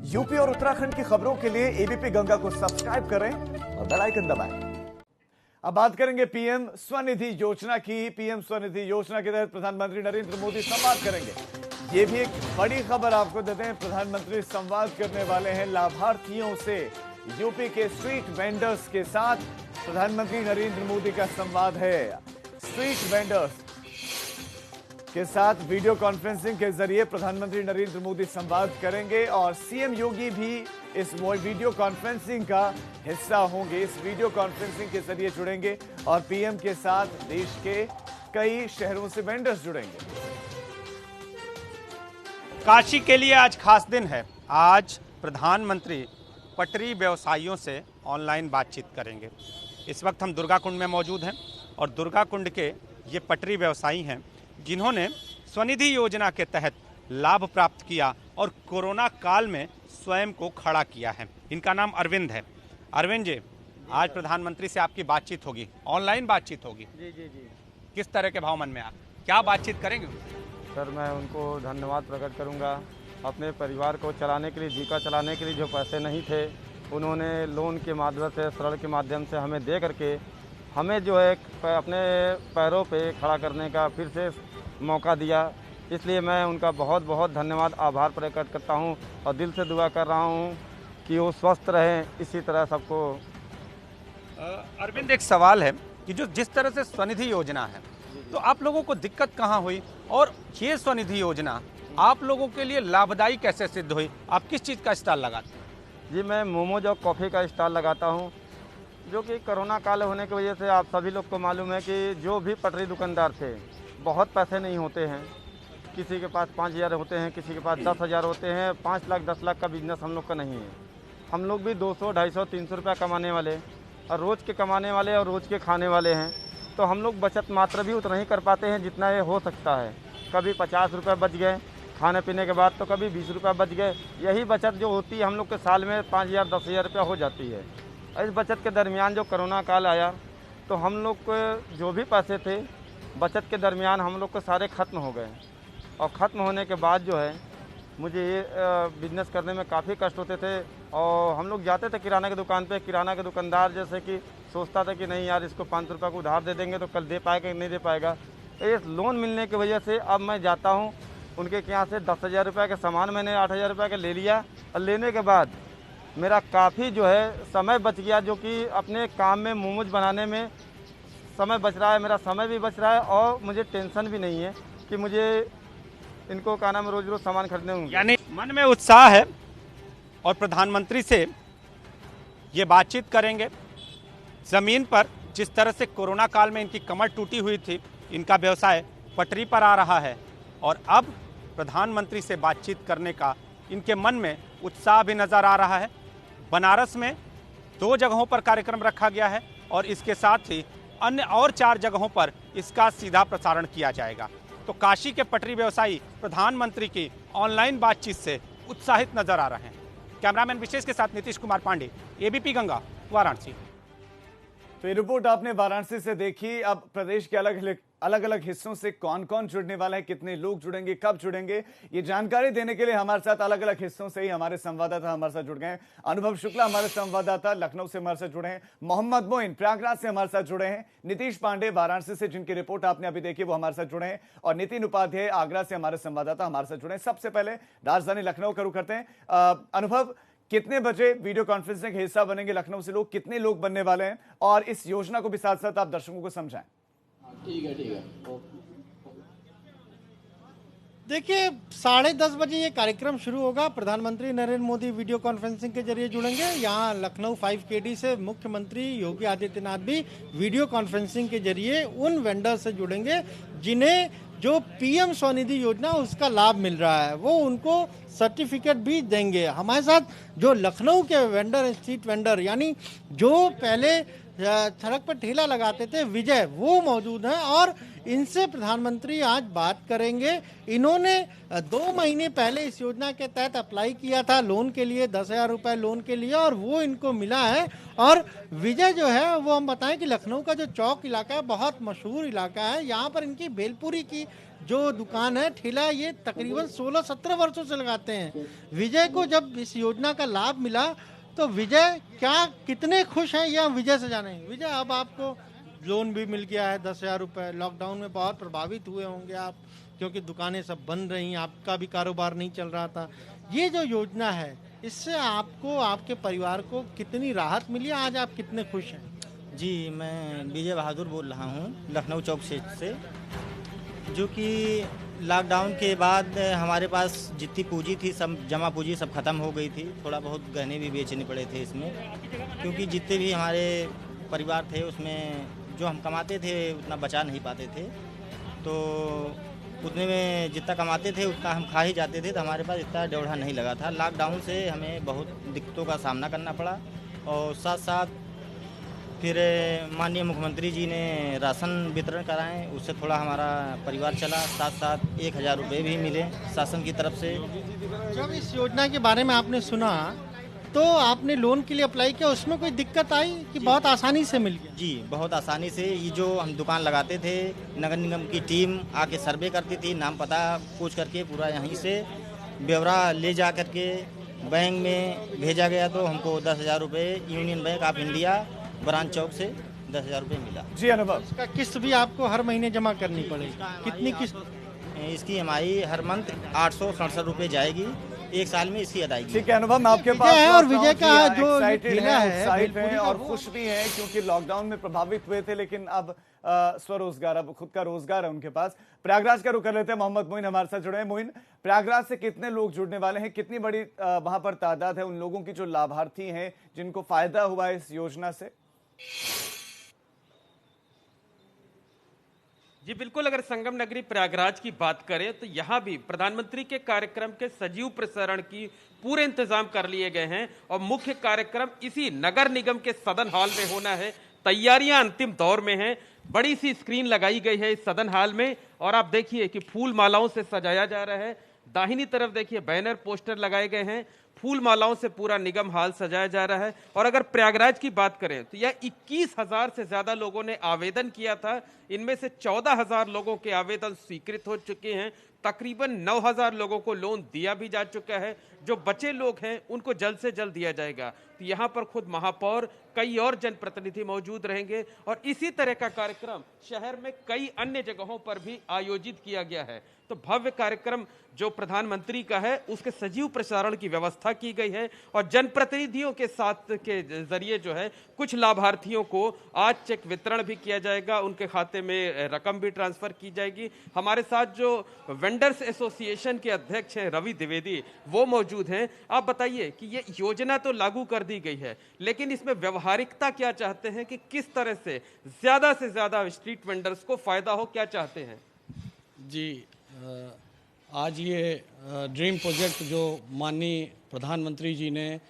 UP और उत्तराखंड की खबरों के लिए एबीपी गंगा को सब्सक्राइब करें और बेल आइकन दबाएं। अब बात करेंगे पीएम स्वनिधि योजना की। पीएम स्वनिधि योजना के तहत प्रधानमंत्री नरेंद्र मोदी संवाद करेंगे। ये भी एक बड़ी खबर आपको देते हैं। प्रधानमंत्री संवाद करने वाले हैं लाभार्थियों से। यूपी के स्ट्रीट वेंडर्स के साथ प्रधानमंत्री नरेंद्र मोदी का संवाद है। स्ट्रीट वेंडर्स के साथ वीडियो कॉन्फ्रेंसिंग के जरिए प्रधानमंत्री नरेंद्र मोदी संवाद करेंगे और सीएम योगी भी इस वीडियो कॉन्फ्रेंसिंग का हिस्सा होंगे। इस वीडियो कॉन्फ्रेंसिंग के जरिए जुड़ेंगे और पीएम के साथ देश के कई शहरों से वेंडर्स जुड़ेंगे। काशी के लिए आज खास दिन है। आज प्रधानमंत्री पटरी व्यवसायियों से ऑनलाइन बातचीत करेंगे। इस वक्त हम दुर्गा कुंड में मौजूद हैं और दुर्गा कुंड के ये पटरी व्यवसायी हैं जिन्होंने स्वनिधि योजना के तहत लाभ प्राप्त किया और कोरोना काल में स्वयं को खड़ा किया है। इनका नाम अरविंद है। अरविंद जी, आज प्रधानमंत्री से आपकी बातचीत होगी, ऑनलाइन बातचीत होगी। जी। किस तरह के भाव मन में आप क्या बातचीत करेंगे? सर, मैं उनको धन्यवाद प्रकट करूंगा। अपने परिवार को चलाने के लिए, जीविका चलाने के लिए जो पैसे नहीं थे, उन्होंने लोन के माध्यम से, ऋण के माध्यम से हमें दे करके हमें जो है अपने पैरों पे खड़ा करने का फिर से मौका दिया। इसलिए मैं उनका बहुत बहुत धन्यवाद, आभार प्रकट करता हूं और दिल से दुआ कर रहा हूं कि वो स्वस्थ रहें। इसी तरह सबको। अरविंद, एक सवाल है कि जो जिस तरह से स्वनिधि योजना है, तो आप लोगों को दिक्कत कहाँ हुई और ये स्वनिधि योजना आप लोगों के लिए लाभदायी कैसे सिद्ध हुई? आप किस चीज़ का स्टॉल लगाते हैं? जी, मैं मोमोज और कॉफ़ी का स्टॉल लगाता हूँ, जो कि कोरोना काल होने की वजह से आप सभी लोग को मालूम है कि जो भी पटरी दुकानदार थे, बहुत पैसे नहीं होते हैं। किसी के पास 5,000 होते हैं, किसी के पास 10,000 होते हैं। 5 लाख 10 लाख का बिजनेस हम लोग का नहीं है। हम लोग भी 200, 250, 300 रुपया कमाने वाले और रोज़ के कमाने वाले और रोज़ के खाने वाले हैं। तो हम लोग बचत मात्र भी उतना ही कर पाते हैं जितना ये हो सकता है। कभी 50 रुपये बच गए खाने पीने के बाद, तो कभी 20 रुपये बच गए। यही बचत जो होती है हम लोग के साल में 5,000, 10,000 रुपया हो जाती है। इस बचत के दरमियान जो कोरोना काल आया, तो हम लोग को जो भी पैसे थे बचत के दरमियान हम लोग को सारे ख़त्म हो गए। और ख़त्म होने के बाद जो है मुझे ये बिज़नेस करने में काफ़ी कष्ट होते थे। और हम लोग जाते थे किराना की दुकान पे, किराना के दुकानदार जैसे कि सोचता था कि नहीं यार, इसको 500 रुपये को उधार दे देंगे तो कल दे पाएगा कि नहीं दे पाएगा। इस लोन मिलने की वजह से अब मैं जाता हूँ उनके यहाँ से 10,000 रुपये का सामान मैंने 8,000 रुपये का ले लिया और लेने के बाद मेरा काफ़ी जो है समय बच गया, जो कि अपने काम में मोमोज बनाने में समय बच रहा है। मेरा समय भी बच रहा है और मुझे टेंशन भी नहीं है कि मुझे इनको क्या नाम रोज रोज सामान खरीदने होंगे। यानी मन में उत्साह है और प्रधानमंत्री से ये बातचीत करेंगे। ज़मीन पर जिस तरह से कोरोना काल में इनकी कमर टूटी हुई थी, इनका व्यवसाय पटरी पर आ रहा है और अब प्रधानमंत्री से बातचीत करने का इनके मन में उत्साह भी नज़र आ रहा है। बनारस में 2 जगहों पर कार्यक्रम रखा गया है और इसके साथ ही अन्य और 4 जगहों पर इसका सीधा प्रसारण किया जाएगा। तो काशी के पटरी व्यवसायी प्रधानमंत्री की ऑनलाइन बातचीत से उत्साहित नजर आ रहे हैं। कैमरामैन विशेष के साथ नीतीश कुमार पांडे, एबीपी गंगा, वाराणसी। तो ये रिपोर्ट आपने वाराणसी से देखी। अब प्रदेश के अलग अलग हिस्सों से कौन कौन जुड़ने वाला है, कितने लोग जुड़ेंगे, कब जुड़ेंगे, ये जानकारी देने के लिए हमारे साथ अलग अलग हिस्सों से ही हमारे संवाददाता हमारे साथ जुड़ गए हैं। अनुभव शुक्ला हमारे संवाददाता लखनऊ से हमारे साथ जुड़े हैं। मोहम्मद मोइन प्रयागराज से हमारे साथ जुड़े हैं। नीतीश पांडे वाराणसी से, जिनकी रिपोर्ट आपने अभी देखी, वो हमारे साथ जुड़े हैं। और नितिन उपाध्याय आगरा से हमारे संवाददाता हमारे साथ जुड़े हैं। सबसे पहले राजधानी लखनऊ का रुख करते हैं। अनुभव, कितने बजे वीडियो कॉन्फ्रेंसिंग का हिस्सा बनेंगे लखनऊ से लोग, कितने लोग बनने वाले हैं, और इस योजना को भी साथ साथ आप दर्शकों को समझाएं। ठीक है। देखिए, 10:30 बजे ये कार्यक्रम शुरू होगा। प्रधानमंत्री नरेंद्र मोदी वीडियो कॉन्फ्रेंसिंग के जरिए जुड़ेंगे। यहाँ लखनऊ 5KD से मुख्यमंत्री योगी आदित्यनाथ भी वीडियो कॉन्फ्रेंसिंग के जरिए उन वेंडर से जुड़ेंगे जिन्हें जो पीएम स्वनिधि योजना उसका लाभ मिल रहा है, वो उनको सर्टिफिकेट भी देंगे। हमारे साथ जो लखनऊ के वेंडर, स्ट्रीट वेंडर, यानी जो पहले सड़क पर ठेला लगाते थे, विजय, वो मौजूद हैं और इनसे प्रधानमंत्री आज बात करेंगे। इन्होंने 2 महीने पहले इस योजना के तहत अप्लाई किया था लोन के लिए, 10,000 रुपये लोन के लिए, और वो इनको मिला है। और विजय जो है वो हम बताएं कि लखनऊ का जो चौक इलाका है बहुत मशहूर इलाका है। यहाँ पर इनकी भेलपुरी की जो दुकान है ठेला, ये तकरीबन 16-17 वर्षों से लगाते हैं। विजय को जब इस योजना का लाभ मिला तो विजय क्या कितने खुश हैं यह विजय से जानेंगे। विजय, अब आपको लोन भी मिल गया है 10,000 रुपये। लॉकडाउन में बहुत प्रभावित हुए होंगे आप, क्योंकि दुकानें सब बंद रही, आपका भी कारोबार नहीं चल रहा था। ये जो योजना है इससे आपको, आपके परिवार को कितनी राहत मिली, आज आप कितने खुश हैं? जी, मैं विजय बहादुर बोल रहा हूँ लखनऊ चौक से। जो कि लॉकडाउन के बाद हमारे पास जितनी पूंजी थी, सब जमा पूंजी सब ख़त्म हो गई थी। थोड़ा बहुत गहने भी बेचने पड़े थे इसमें, क्योंकि जितने भी हमारे परिवार थे उसमें जो हम कमाते थे उतना बचा नहीं पाते थे। तो उतने में जितना कमाते थे उतना हम खा ही जाते थे, तो हमारे पास इतना ड्योढ़ा नहीं लगा था। लॉकडाउन से हमें बहुत दिक्कतों का सामना करना पड़ा, और साथ साथ फिर माननीय मुख्यमंत्री जी ने राशन वितरण कराएं, उससे थोड़ा हमारा परिवार चला। साथ साथ 1,000 रुपये भी मिले शासन की तरफ से। जब इस योजना के बारे में आपने सुना तो आपने लोन के लिए अप्लाई किया, उसमें कोई दिक्कत आई कि बहुत आसानी से मिल गया? जी, बहुत आसानी से। ये जो हम दुकान लगाते थे, नगर निगम की टीम आके सर्वे करती थी, नाम पता पूछ करके पूरा यहीं से ब्यौरा ले जा करके बैंक में भेजा गया। तो हमको 10,000 रुपये union bank of India branch चौक से 10,000 रुपये मिला। जी अनुभव, इसका किस्त भी आपको हर महीने जमा करनी पड़ेगी? कितनी किस्त? इसकी EMI हर मंथ 867 रुपये जाएगी, एक साल में इसकी अदायगी। ठीक है अनुभव, मैं आपके पास विजय है, और लौट रहा विजय हूं का कि जो एक्साइटेड ठेला हैं, है, उत्साहित भेलपुरी हैं का और वो- खुश भी हैं, क्योंकि लॉकडाउन में प्रभावित हुए थे, लेकिन अब स्वरोजगार, अब खुद का रोजगार है उनके पास। प्रयागराज का रुख कर लेते हैं, मोहम्मद मोइन हमारे साथ जुड़े हैं। मोइन, प्रयागराज से कितने लोग जुड़ने वाले हैं, कितनी बड़ी वहां पर तादाद है उन लोगों की जो लाभार्थी हैं, जिनको फायदा हुआ है इस योजना से? जी बिल्कुल, अगर संगम नगरी प्रयागराज की बात करें तो यहाँ भी प्रधानमंत्री के कार्यक्रम के सजीव प्रसारण की पूरे इंतजाम कर लिए गए हैं, और मुख्य कार्यक्रम इसी नगर निगम के सदन हॉल में होना है। तैयारियां अंतिम दौर में हैं। बड़ी सी स्क्रीन लगाई गई है इस सदन हॉल में, और आप देखिए कि फूल मालाओं से सजाया जा रहा है। दाहिनी तरफ देखिए बैनर पोस्टर लगाए गए हैं, फूल मालाओं से पूरा निगम हॉल सजाया जा रहा है। और अगर प्रयागराज की बात करें तो यह 21,000 से ज्यादा लोगों ने आवेदन किया था। इनमें से 14,000 लोगों के आवेदन स्वीकृत हो चुके हैं। तकरीबन 9,000 लोगों को लोन दिया भी जा चुका है। जो बचे लोग हैं उनको जल्द से जल्द दिया जाएगा। तो यहाँ पर खुद महापौर, कई और जनप्रतिनिधि मौजूद रहेंगे, और इसी तरह का कार्यक्रम शहर में कई अन्य जगहों पर भी आयोजित किया गया है। तो भव्य कार्यक्रम जो प्रधानमंत्री का है उसके सजीव प्रसारण की व्यवस्था की गई है, और जनप्रतिनिधियों के साथ के जरिए जो है कुछ लाभार्थियों को आज चेक वितरण भी किया जाएगा, उनके खाते में रकम भी ट्रांसफर की जाएगी। हमारे साथ जो वेंडर्स एसोसिएशन के अध्यक्ष हैं रवि द्विवेदी, वो मौजूद हैं। आप बताइए कि ये योजना तो लागू कर दी गई है, लेकिन इसमें व्यवहारिकता क्या चाहते हैं, कि किस तरह से ज्यादा स्ट्रीट वेंडर्स को फायदा हो, क्या चाहते हैं? जी, आज ये ड्रीम प्रोजेक्ट जो माननीय प्रधानमंत्री जी ने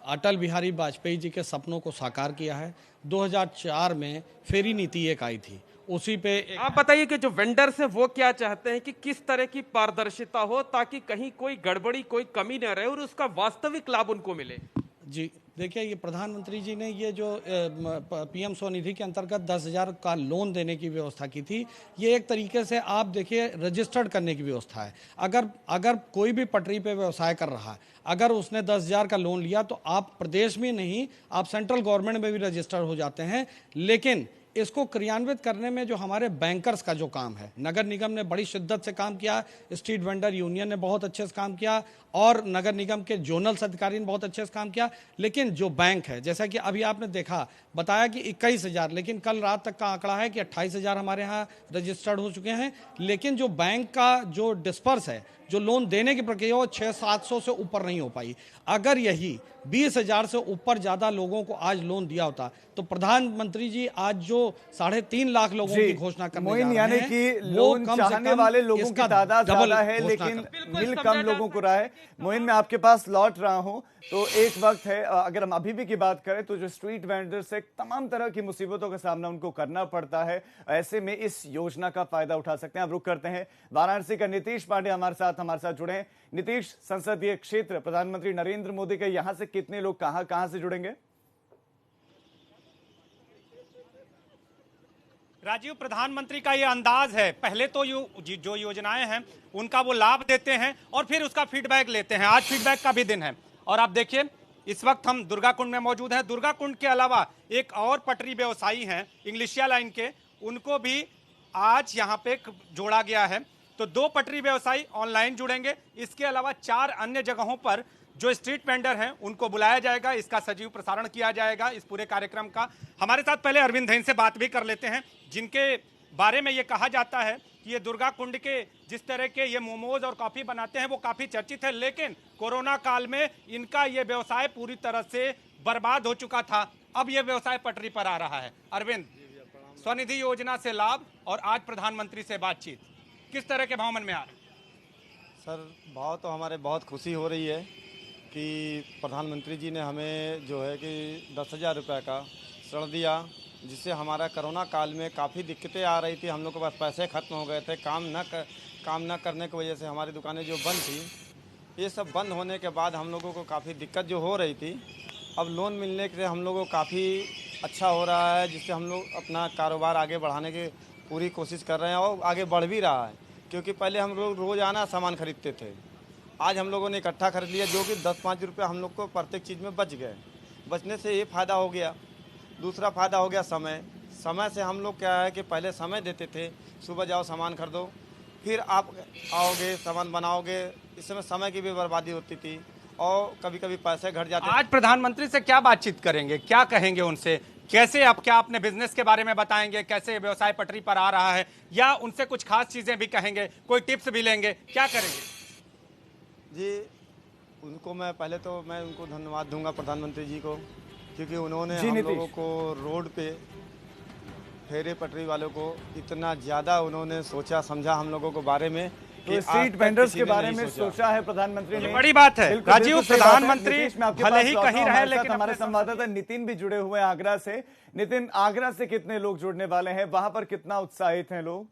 अटल बिहारी वाजपेयी जी के सपनों को साकार किया है। 2004 में फेरी नीति एक आई थी, उसी पे आप बताइए कि जो वेंडर्स हैं वो क्या चाहते हैं, कि किस तरह की पारदर्शिता हो ताकि कहीं कोई गड़बड़ी, कोई कमी न रहे और उसका वास्तविक लाभ उनको मिले। जी देखिए, ये प्रधानमंत्री जी ने ये जो PM स्वनिधि के अंतर्गत 10,000 का लोन देने की व्यवस्था की थी, ये एक तरीके से आप देखिए रजिस्टर्ड करने की व्यवस्था है। अगर कोई भी पटरी पे व्यवसाय कर रहा है, अगर उसने 10,000 का लोन लिया तो आप प्रदेश में नहीं, आप सेंट्रल गवर्नमेंट में भी रजिस्टर हो जाते हैं। लेकिन इसको क्रियान्वित करने में जो हमारे बैंकर्स का जो काम है, नगर निगम ने बड़ी शिद्दत से काम किया, स्ट्रीट वेंडर यूनियन ने बहुत अच्छे से काम किया, और नगर निगम के जोनल अधिकारी ने बहुत अच्छे से काम किया। लेकिन जो बैंक है, जैसा कि अभी आपने देखा, बताया कि 21,000, लेकिन कल रात तक का आंकड़ा है कि 28,000 हमारे यहाँ रजिस्टर्ड हो चुके हैं। लेकिन जो बैंक का जो डिस्पर्स है, जो लोन देने की प्रक्रिया, वो 600-700 से ऊपर नहीं हो पाई। अगर यही 20,000 से ऊपर ज्यादा लोगों को आज लोन दिया होता तो प्रधानमंत्री जी आज जो 3.5 लाख लोगों की घोषणा करने जा रहे यानी हैं, कि वो लोन कम से चाहने कम वाले लोगों की इसका तादाद डबल ज्यादा है, घोषणा लेकिन कर- मिल कम लोगों को रहा है। मोइन, मैं आपके पास लौट रहा हूं, तो एक वक्त है, अगर हम अभी भी की बात करें तो जो स्ट्रीट वेंडर्स है, तमाम तरह की मुसीबतों का सामना उनको करना पड़ता है। ऐसे में इस योजना का फायदा उठा सकते हैं। अब रुक करते हैं, वाराणसी का नीतीश पांडे हमारे साथ जुड़े हैं। नीतीश, संसदीय क्षेत्र प्रधानमंत्री नरेंद्र मोदी के, यहां से कितने लोग कहां से जुड़ेंगे? राजीव, प्रधानमंत्री का ये अंदाज है, पहले तो जो योजनाएं हैं उनका वो लाभ देते हैं और फिर उसका फीडबैक लेते हैं। आज फीडबैक का भी दिन है और आप देखिए इस वक्त हम दुर्गा कुंड में मौजूद हैं। दुर्गा कुंड के अलावा एक और पटरी व्यवसायी हैं इंग्लिशिया लाइन के, उनको भी आज यहाँ पे जोड़ा गया है। तो 2 पटरी व्यवसायी ऑनलाइन जुड़ेंगे। इसके अलावा 4 अन्य जगहों पर जो स्ट्रीट वेंडर हैं उनको बुलाया जाएगा, इसका सजीव प्रसारण किया जाएगा इस पूरे कार्यक्रम का। हमारे साथ पहले अरविंद धैन से बात भी कर लेते हैं, जिनके बारे में ये कहा जाता है कि ये दुर्गा कुंड के जिस तरह के ये मोमोज और कॉफी बनाते हैं वो काफी चर्चित है, लेकिन कोरोना काल में इनका ये व्यवसाय पूरी तरह से बर्बाद हो चुका था। अब ये व्यवसाय पटरी पर आ रहा है। अरविंद, स्वनिधि योजना से लाभ और आज प्रधानमंत्री से बातचीत, किस तरह के भाव मन में आ रहे हैं? सर, भाव तो हमारे बहुत खुशी हो रही है कि प्रधानमंत्री जी ने हमें जो है कि 10,000 रुपये का ऋण दिया, जिससे हमारा कोरोना काल में काफ़ी दिक्कतें आ रही थी। हम लोग के पास पैसे ख़त्म हो गए थे, काम न करने की वजह से हमारी दुकानें जो बंद थी, ये सब बंद होने के बाद हम लोगों को काफ़ी दिक्कत जो हो रही थी, अब लोन मिलने से हम लोगों को काफ़ी अच्छा हो रहा है, जिससे हम लोग अपना कारोबार आगे बढ़ाने की पूरी कोशिश कर रहे हैं और आगे बढ़ भी रहा है। क्योंकि पहले हम लोग रोज़ाना सामान खरीदते थे, आज हम लोगों ने इकट्ठा खरीद लिया, जो कि 10-5 रुपये हम लोग को प्रत्येक चीज़ में बच गए। बचने से ये फ़ायदा हो गया। दूसरा फ़ायदा हो गया समय से हम लोग क्या है कि पहले समय देते थे, सुबह जाओ सामान खरीदो, फिर आप आओगे सामान बनाओगे, इस समय की भी बर्बादी होती थी और कभी कभी पैसे घट जाते। आज प्रधानमंत्री से क्या बातचीत करेंगे, क्या कहेंगे उनसे, कैसे आप क्या अपने बिजनेस के बारे में बताएंगे, कैसे व्यवसाय पटरी पर आ रहा है, या उनसे कुछ खास चीजें भी कहेंगे, कोई टिप्स भी लेंगे, क्या करेंगे? जी, उनको मैं पहले तो मैं उनको धन्यवाद दूंगा प्रधानमंत्री जी को, क्योंकि उन्होंने हम लोगों को रोड पे फेरे पटरी वालों को इतना ज़्यादा उन्होंने सोचा समझा हम लोगों को बारे में, तो स्ट्रीट वेंडर्स के बारे में सोचा है प्रधानमंत्री ने। बड़ी बात है राजीव, प्रधानमंत्री भले ही कहीं रहे, लेकिन हमारे संवाददाता नितिन भी जुड़े हुए हैं आगरा से। नितिन, आगरा से कितने लोग जुड़ने वाले हैं, वहां पर कितना उत्साहित हैं लोग?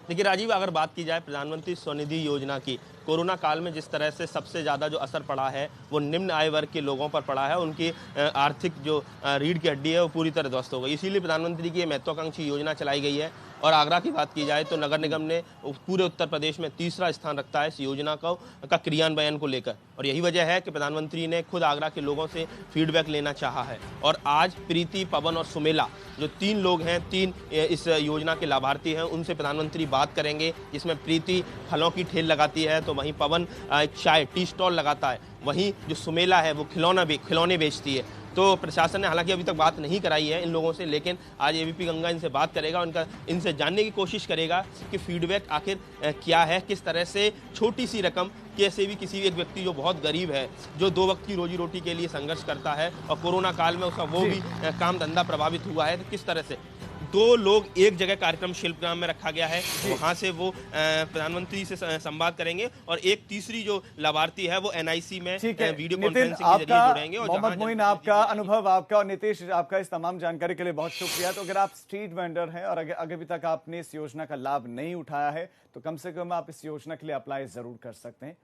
देखिए राजीव, अगर बात की जाए प्रधानमंत्री स्वनिधि योजना की, कोरोना काल में जिस तरह से सबसे ज़्यादा जो असर पड़ा है वो निम्न आय वर्ग के लोगों पर पड़ा है। उनकी आर्थिक जो रीढ़ की हड्डी है वो पूरी तरह ध्वस्त हो गई। इसीलिए प्रधानमंत्री की ये महत्वाकांक्षी योजना चलाई गई है। और आगरा की बात की जाए तो नगर निगम ने पूरे उत्तर प्रदेश में 3रा स्थान रखता है इस योजना का क्रियान्वयन को लेकर। और यही वजह है कि प्रधानमंत्री ने खुद आगरा के लोगों से फीडबैक लेना चाहा है। और आज प्रीति, पवन और सुमेला जो 3 लोग हैं, 3 इस योजना के लाभार्थी हैं, उनसे प्रधानमंत्री बात करेंगे। जिसमें प्रीति फलों की ठेल लगाती है, तो वहीं पवन एक चाय टी स्टॉल लगाता है, वहीं जो सुमेला है वो खिलौने बेचती है। तो प्रशासन ने हालांकि अभी तक बात नहीं कराई है इन लोगों से, लेकिन आज एबीपी गंगा इनसे बात करेगा, इनसे जानने की कोशिश करेगा कि फीडबैक आखिर क्या है, किस तरह से छोटी सी रकम कैसे भी किसी एक व्यक्ति जो बहुत गरीब है, जो 2 वक्त की रोजी रोटी के लिए संघर्ष करता है और कोरोना काल में उसका वो भी काम धंधा प्रभावित हुआ है, तो किस तरह से 2 लोग एक जगह कार्यक्रम शिल्पग्राम में रखा गया है, वहां से वो प्रधानमंत्री से संवाद करेंगे। और एक तीसरी जो लाभार्थी है वो एनआईसी में वीडियो कॉन्फ्रेंसिंग के जरिए जुड़ेंगे। और मोहम्मद मोइन, आपका अनुभव, आपका और नीतीश, आपका इस तमाम जानकारी के लिए बहुत शुक्रिया। तो अगर आप स्ट्रीट वेंडर हैं और अभी तक आपने इस योजना का लाभ नहीं उठाया है, तो कम से कम आप इस योजना के लिए अप्लाई जरूर कर सकते हैं।